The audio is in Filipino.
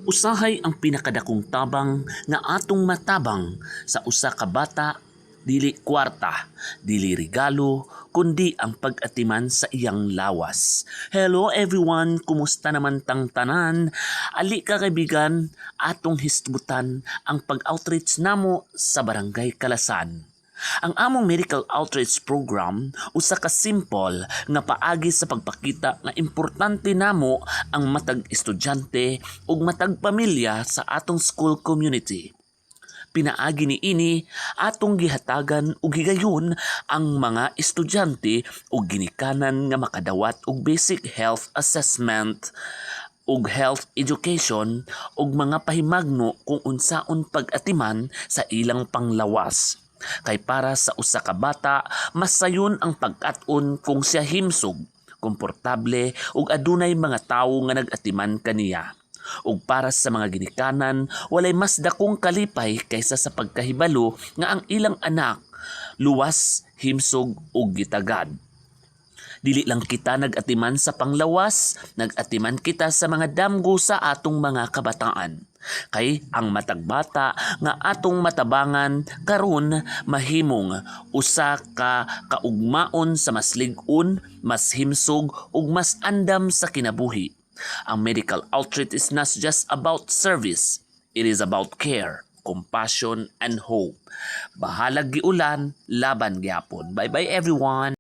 Usahay ang pinakadakong tabang nga atong matabang sa usa ka bata, dili kwarta, dili regalo, kundi ang pag-atiman sa iyang lawas. Hello everyone, kumusta naman tang tanan? Ali ka kaibigan, atong hisbutan ang pag-outreach namo sa Barangay Kalasan. Ang among medical outreach program usa ka simple nga paagi sa pagpakita nga importante namo ang matag estudyante ug matag pamilya sa atong school community. Pinaagi ni ini atong gihatagan ug higayon ang mga estudyante ug ginikanan nga makadawat og basic health assessment ug health education ug mga pahimagno kung unsaon pag-atiman sa ilang panglawas. Kay para sa usa ka bata, mas sayon ang pag-at-on kung siya himsog, komportable ug adunay mga tawo nga nag-atiman kaniya. Ug para sa mga ginikanan, walay mas dakong kalipay kaysa sa pagkahibalo nga ang ilang anak luwas, himsog ug gitagad. Dili lang kita nag-atiman sa panglawas, nag-atiman kita sa mga damgo sa atong mga kabataan. Kay ang matagbata nga atong matabangan karon mahimong usa ka kaugmaon sa mas lig-on, mas himsog ug mas andam sa kinabuhi. Ang medical outreach is not just about service, it is about care, compassion and hope. Bahalag giulan, laban gyapon. Bye bye everyone.